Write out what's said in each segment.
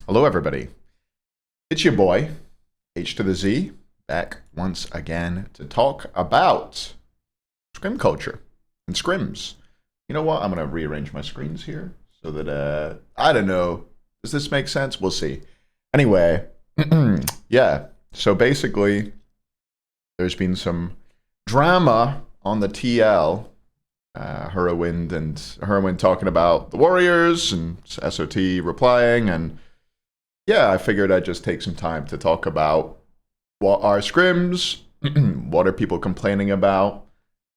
Hello, everybody. It's your boy, H to the Z, back once again to talk about scrim culture and scrims. You know what? I'm going to rearrange my screens here so that, I don't know. Does this make sense? We'll see. Anyway, yeah. So basically, there's been some drama on the TL. Hurriwind talking about the Warriors and SOT replying, and yeah, I figured I'd just take some time to talk about what are scrims, what are people complaining about,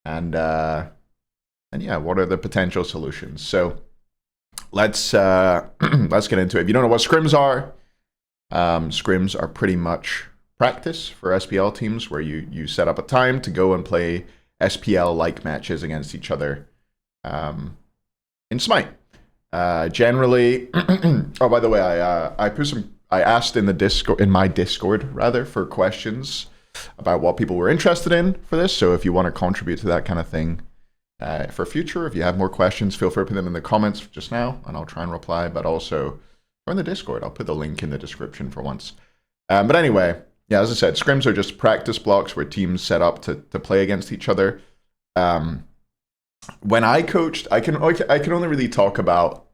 and yeah, what are the potential solutions. So let's let's get into it. If you don't know what scrims are pretty much practice for SPL teams where you set up a time to go and play SPL-like matches against each other in Smite. Generally, oh, by the way, I asked in my Discord rather, for questions about what people were interested in for this. So if you want to contribute to that kind of thing for future, if you have more questions, feel free to put them in the comments just now, and I'll try and reply. But also join the Discord. I'll put the link in the description for once. But anyway, yeah, as I said, scrims are just practice blocks where teams set up to play against each other. When I coached, I can only really talk about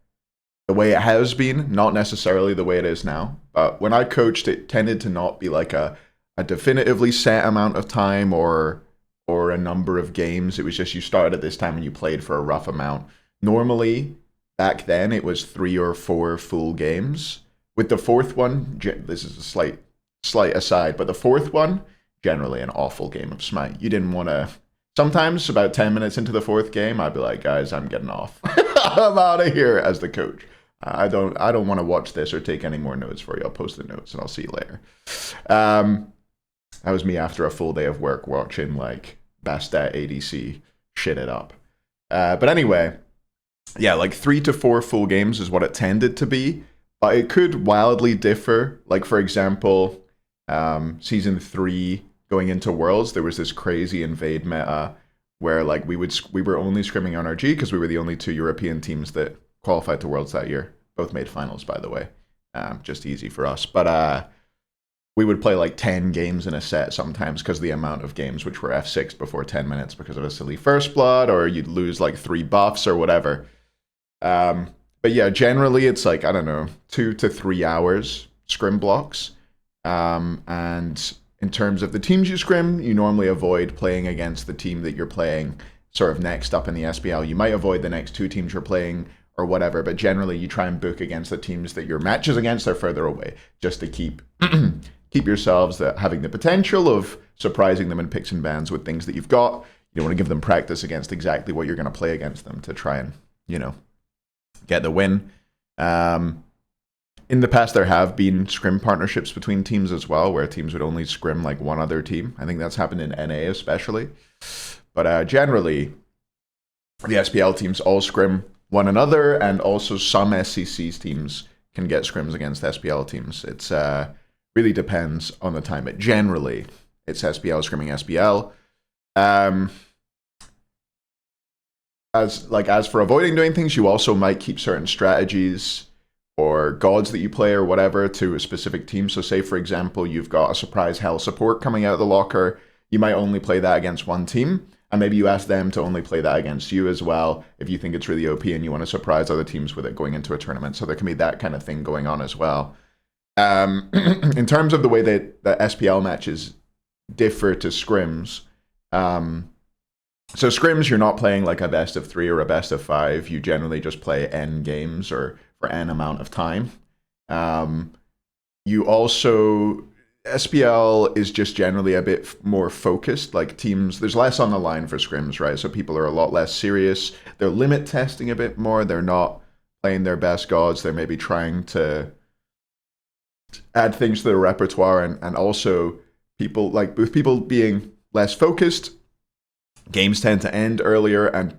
the way it has been, not necessarily the way it is now. But when I coached, it tended to not be like a definitively set amount of time or a number of games. It was just you started at this time and you played for a rough amount. Normally, back then, it was 3 or 4 full games. With the fourth one, this is a slight aside, but the fourth one, generally an awful game of Smite. You didn't want to. Sometimes about 10 minutes into the fourth game, I'd be like, guys, I'm getting off. I'm out of here as the coach. I don't want to watch this or take any more notes for you. I'll post the notes and I'll see you later. That was me after a full day of work watching like Bastet ADC shit it up. But anyway, yeah, like 3 to 4 full games is what it tended to be. But it could wildly differ. Like, for example, Season 3 going into Worlds, there was this crazy invade meta where like we were only scrimming on RG because we were the only 2 European teams that qualified to Worlds that year. Both made finals, by the way. Just easy for us. But we would play like 10 games in a set sometimes because of the amount of games which were F6'd before 10 minutes because of a silly first blood, or you'd lose like 3 buffs or whatever. But yeah, generally it's like, I don't know, 2 to 3 hours scrim blocks. And in terms of the teams you scrim, you normally avoid playing against the team that you're playing sort of next up in the SPL. You might avoid the next 2 teams you're playing or whatever, but generally you try and book against the teams that your matches against are further away, just to keep yourselves having the potential of surprising them in picks and bans with things that you've got. You don't want to give them practice against exactly what you're going to play against them to try and, get the win. In the past, there have been scrim partnerships between teams as well, where teams would only scrim like one other team. I think that's happened in NA especially. But generally, the SPL teams all scrim one another, and also some SCC's teams can get scrims against SPL teams. It's really depends on the time, but generally, it's SPL scrimming SPL. As for avoiding doing things, you also might keep certain strategies or gods that you play or whatever to a specific team. So say, for example, you've got a surprise hell support coming out of the locker. You might only play that against one team, and maybe you ask them to only play that against you as well if you think it's really OP and you want to surprise other teams with it going into a tournament. So there can be that kind of thing going on as well. In terms of the way that the SPL matches differ to scrims, so scrims, you're not playing like a best of 3 or a best of 5. You generally just play N games or for N amount of time. You also, SPL is just generally a bit more focused. Like teams, there's less on the line for scrims, right? So people are a lot less serious. They're limit testing a bit more. They're not playing their best gods. They're maybe trying to add things to their repertoire, and also people, like with people being less focused, games tend to end earlier, and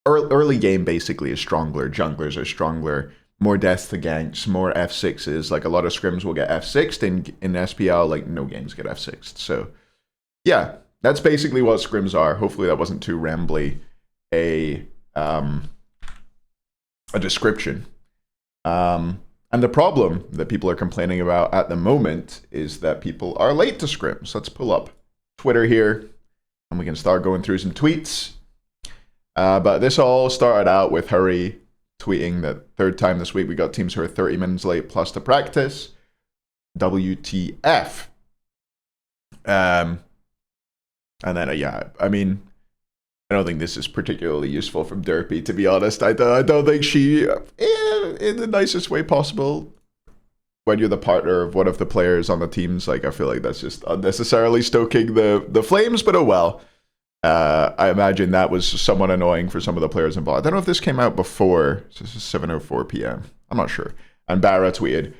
early game basically is stronger. Junglers are stronger, more deaths to ganks, more F6s. Like a lot of scrims will get F6'd in SPL, like no games get F6'd. So yeah, that's basically what scrims are. Hopefully that wasn't too rambly a description. And the problem that people are complaining about at the moment is that people are late to scrims. Let's pull up Twitter here, and we can start going through some tweets. But this all started out with Hurry tweeting that third time this week we got teams who are 30 minutes late plus to practice. WTF. And then, yeah, I mean, I don't think this is particularly useful from Derpy, to be honest. I don't think she, in the nicest way possible, when you're the partner of one of the players on the teams, like, I feel like that's just unnecessarily stoking the flames, but oh well. I imagine that was somewhat annoying for some of the players involved. I don't know if this came out before. So this is 7:04 p.m. I'm not sure. And Barra tweeted,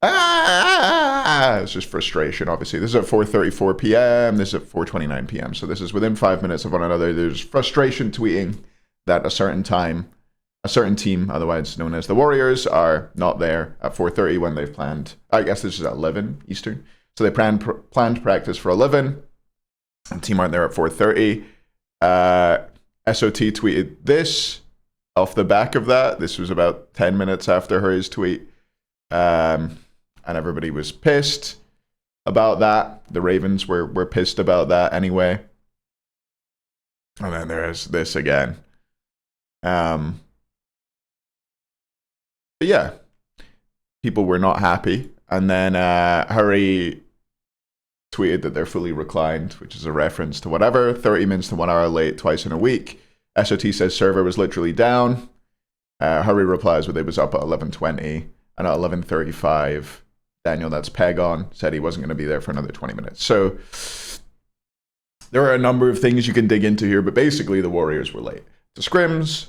it's just frustration, obviously. This is at 4:34 p.m. This is at 4:29 p.m. So this is within 5 minutes of one another. There's frustration tweeting that a certain team, otherwise known as the Warriors, are not there at 4:30 when they've planned. I guess this is at 11 Eastern. So they planned practice for 11. And the team aren't there at 4:30. SOT tweeted this off the back of that. This was about 10 minutes after Hurry's tweet. And everybody was pissed about that. The Ravens were pissed about that anyway. And then there's this again. But yeah, people were not happy. And then Hurry tweeted that they're fully reclined, which is a reference to whatever, 30 minutes to 1 hour late twice in a week. SOT says server was literally down. Hurry replies with it was up at 11:20, and at 11:35, Daniel, that's Pegon, said he wasn't going to be there for another 20 minutes. So there are a number of things you can dig into here, but basically the Warriors were late. The Scrims,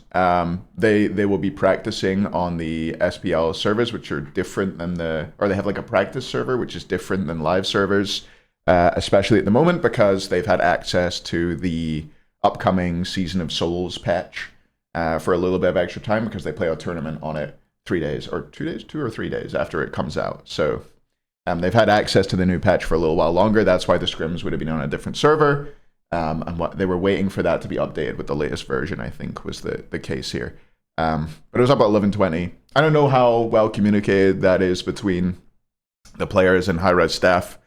they will be practicing on the SPL servers, which are different than or they have like a practice server, which is different than live servers. Especially at the moment because they've had access to the upcoming Season of Souls patch for a little bit of extra time because they play a tournament on it 2 or 3 days after it comes out. So they've had access to the new patch for a little while longer. That's why the Scrims would have been on a different server. And what they were waiting for that to be updated with the latest version, I think, was the case here. But it was up at 11:20. I don't know how well communicated that is between the players and high-res staff.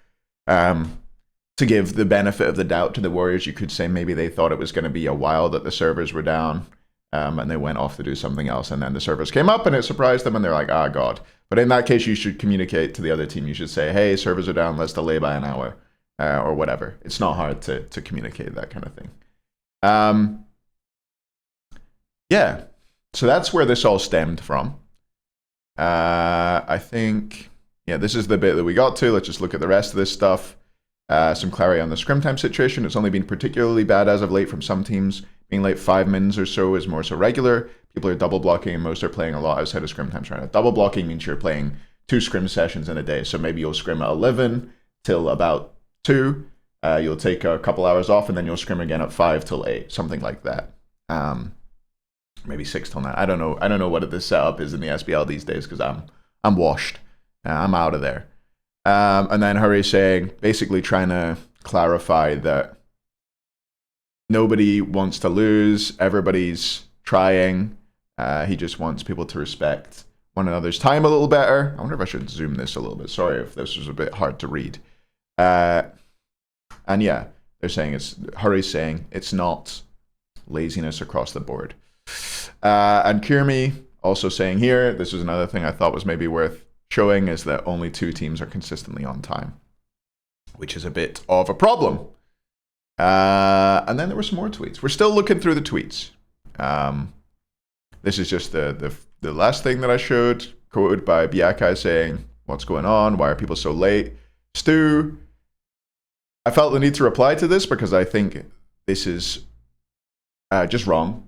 To give the benefit of the doubt to the Warriors, you could say maybe they thought it was going to be a while that the servers were down, and they went off to do something else, and then the servers came up, and it surprised them, and they're like, ah, God. But in that case, you should communicate to the other team. You should say, hey, servers are down, let's delay by an hour, or whatever. It's not hard to communicate that kind of thing. Yeah, so that's where this all stemmed from. I think... Yeah, this is the bit that we got to. Let's just look at the rest of this stuff. Some clarity on the scrim time situation. It's only been particularly bad as of late from some teams. Being late 5 minutes or so is more so regular. People are double blocking and most are playing a lot outside of scrim times right now. Double blocking means you're playing 2 scrim sessions in a day. So maybe you'll scrim at 11 till about 2. You'll take a couple hours off and then you'll scrim again at 5 till 8. Something like that. Maybe 6 till 9. I don't know what the setup is in the SPL these days because I'm washed. I'm out of there. And then Hurry saying, basically trying to clarify that nobody wants to lose. Everybody's trying. He just wants people to respect one another's time a little better. I wonder if I should zoom this a little bit. Sorry if this was a bit hard to read. And yeah, they're saying Hurry's saying it's not laziness across the board. And Kirmi also saying here, this is another thing I thought was maybe worth showing, is that only 2 teams are consistently on time, which is a bit of a problem. And then there were some more tweets. We're still looking through the tweets. This is just the last thing that I showed, quoted by Biakai saying, what's going on? Why are people so late? Stu, I felt the need to reply to this because I think this is just wrong.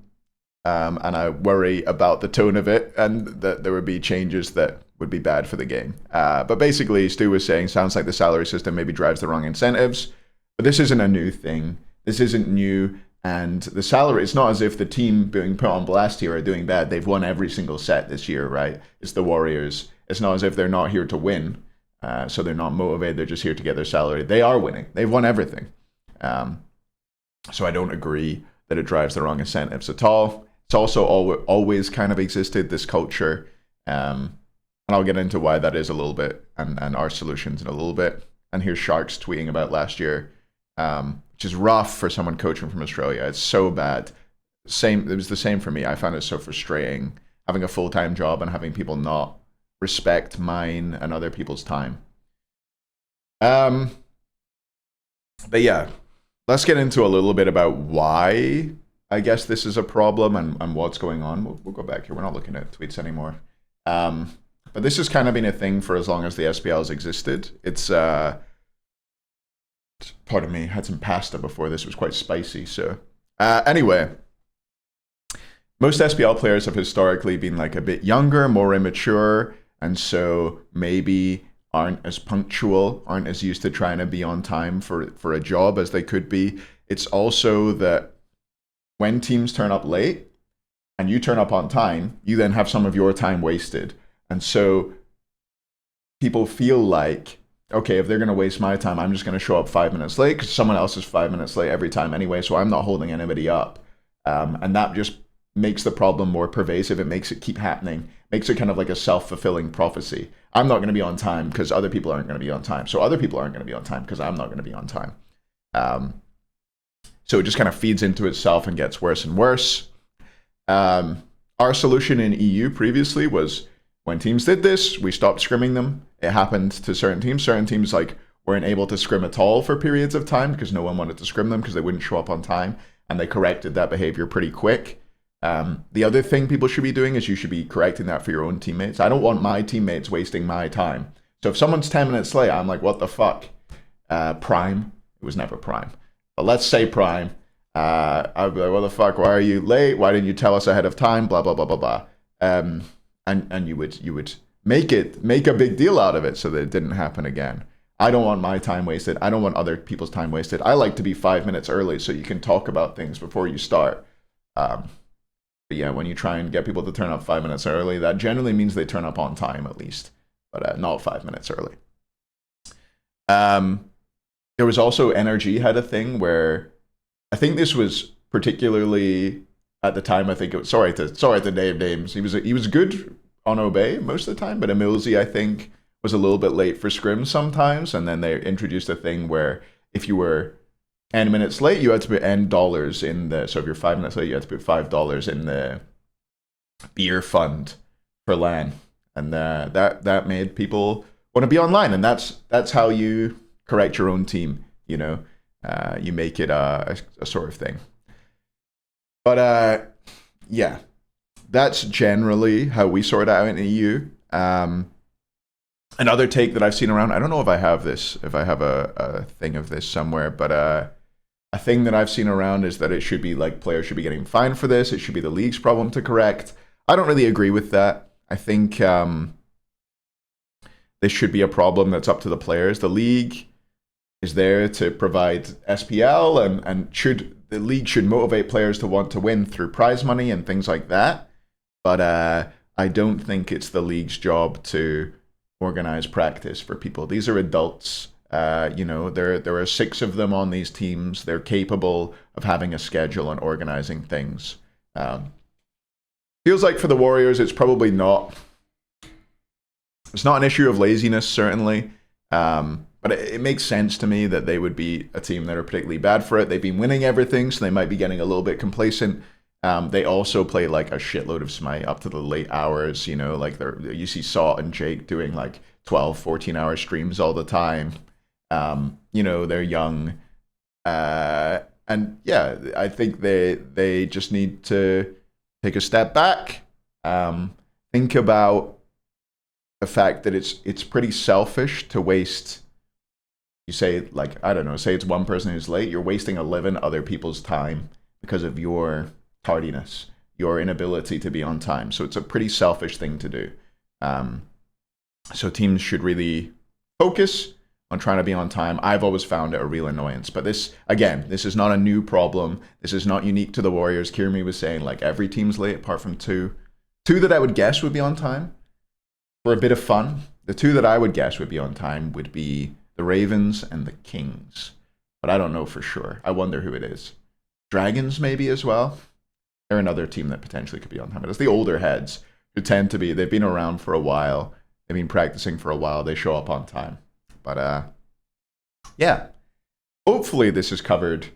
And I worry about the tone of it and that there would be changes that would be bad for the game. But basically, Stu was saying, sounds like the salary system maybe drives the wrong incentives. But this isn't a new thing. This isn't new. And the salary, it's not as if the team being put on blast here are doing bad. They've won every single set this year, right? It's the Warriors. It's not as if they're not here to win. So they're not motivated. They're just here to get their salary. They are winning. They've won everything. So I don't agree that it drives the wrong incentives at all. It's also always kind of existed, this culture And I'll get into why that is a little bit, and our solutions in a little bit. And here's Sharks tweeting about last year, which is rough for someone coaching from Australia. It's so bad. It was the same for me. I found it so frustrating having a full-time job and having people not respect mine and other people's time. But yeah, let's get into a little bit about why I guess this is a problem and what's going on. We'll go back here. We're not looking at tweets anymore. But this has kind of been a thing for as long as the SPL has existed. It's, pardon me, had some pasta before this. Was quite spicy. So anyway, most SPL players have historically been like a bit younger, more immature, and so maybe aren't as punctual, aren't as used to trying to be on time for a job as they could be. It's also that when teams turn up late and you turn up on time, you then have some of your time wasted. And so people feel like, okay, if they're going to waste my time, I'm just going to show up 5 minutes late because someone else is 5 minutes late every time anyway, so I'm not holding anybody up. And that just makes the problem more pervasive. It makes it keep happening. Makes it kind of like a self-fulfilling prophecy. I'm not going to be on time because other people aren't going to be on time. So other people aren't going to be on time because I'm not going to be on time. So it just kind of feeds into itself and gets worse and worse. Our solution in EU previously was when teams did this, we stopped scrimming them. It happened to certain teams. Certain teams like weren't able to scrim at all for periods of time because no one wanted to scrim them because they wouldn't show up on time. And they corrected that behavior pretty quick. The other thing people should be doing is you should be correcting that for your own teammates. I don't want my teammates wasting my time. So if someone's 10 minutes late, I'm like, what the fuck? Prime. It was never Prime. But let's say Prime. I'd be like, what the fuck? Why are you late? Why didn't you tell us ahead of time? Blah, blah, blah, blah, blah. And you would make a big deal out of it so that it didn't happen again. I don't want my time wasted. I don't want other people's time wasted. I like to be 5 minutes early so you can talk about things before you start. But yeah, when you try and get people to turn up 5 minutes early, that generally means they turn up on time at least, but not 5 minutes early. There was also NRG had a thing where I think this was particularly at the time. I think it was sorry to name names. He was good on Obey most of the time, but Emilzy I think was a little bit late for Scrim sometimes, and then they introduced a thing where if you were N minutes late, you had to put N dollars in the. So if you're 5 minutes late, you had to put $5 in the beer fund for LAN, and that made people want to be online, and that's how you correct your own team. You know, you make it a sort of thing. But yeah, that's generally how we sort it out in EU. Another take that I've seen around. I don't know if I have a thing of this somewhere, but a thing that I've seen around is that it should be like players should be getting fined for this. It should be the league's problem to correct. I don't really agree with that. I think this should be a problem that's up to the players. The league is there to provide SPL, and the league should motivate players to want to win through prize money and things like that. But I don't think it's the league's job to organize practice for people. These are adults. There are 6 of them on these teams. They're capable of having a schedule and organizing things. Feels like for the Warriors, it's probably not. It's not an issue of laziness, certainly. But it makes sense to me that they would be a team that are particularly bad for it. They've been winning everything, so they might be getting a little bit complacent. They also play like a shitload of Smite up to the late hours. You know, like you see Sot and Jake doing like 12, 14-hour streams all the time. They're young. And yeah, I think they just need to take a step back. Think about the fact that it's pretty selfish to waste. You say, like, I don't know, say it's one person who's late, you're wasting 11 other people's time because of your tardiness, your inability to be on time. So it's a pretty selfish thing to do. So teams should really focus on trying to be on time. I've always found it a real annoyance. But this is not a new problem. This is not unique to the Warriors. Kirmi was saying, like, every team's late apart from two. Two that I would guess would be on time for a bit of fun. The 2 that I would guess would be on time would be the Ravens and the Kings. But I don't know for sure. I wonder who it is. Dragons maybe as well. They're another team that potentially could be on time. But it's the older heads who tend to be. They've been around for a while. they've been practicing for a while, they show up on time. But yeah, hopefully this has covered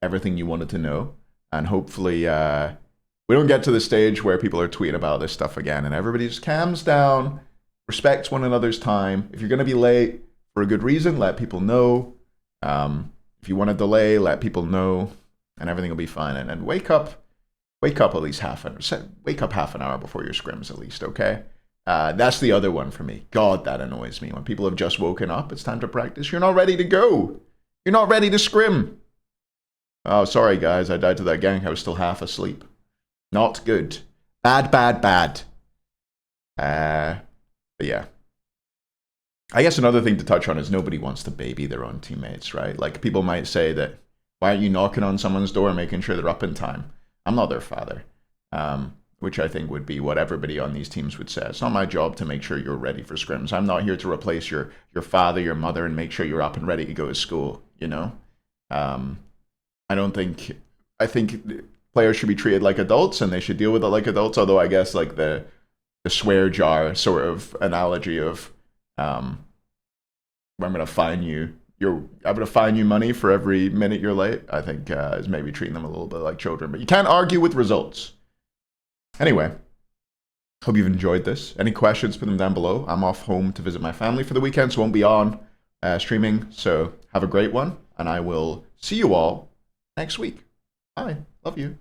everything you wanted to know, and hopefully we don't get to the stage where people are tweeting about this stuff again and everybody just calms down, respects one another's time. If you're going to be late for a good reason, let people know. If you want to delay, let people know, and everything will be fine. And wake up at least wake up half an hour before your scrims at least, okay? That's the other one for me. God, that annoys me. When people have just woken up, it's time to practice. You're not ready to go. You're not ready to scrim. Oh, sorry, guys. I died to that gank. I was still half asleep. Not good. Bad. But yeah. I guess another thing to touch on is nobody wants to baby their own teammates, right? Like, people might say that, why aren't you knocking on someone's door and making sure they're up in time? I'm not their father. Which I think would be what everybody on these teams would say. It's not my job to make sure you're ready for scrims. I'm not here to replace your father, your mother, and make sure you're up and ready to go to school, you know? I think players should be treated like adults, and they should deal with it like adults, although I guess like the swear jar sort of analogy of I'm gonna fine you money for every minute you're late, I think is maybe treating them a little bit like children. But you can't argue with results. Anyway, hope you've enjoyed this. Any questions, put them down below. I'm off home to visit my family for the weekend, so won't be on streaming. So have a great one, and I will see you all next week. Bye. Love you.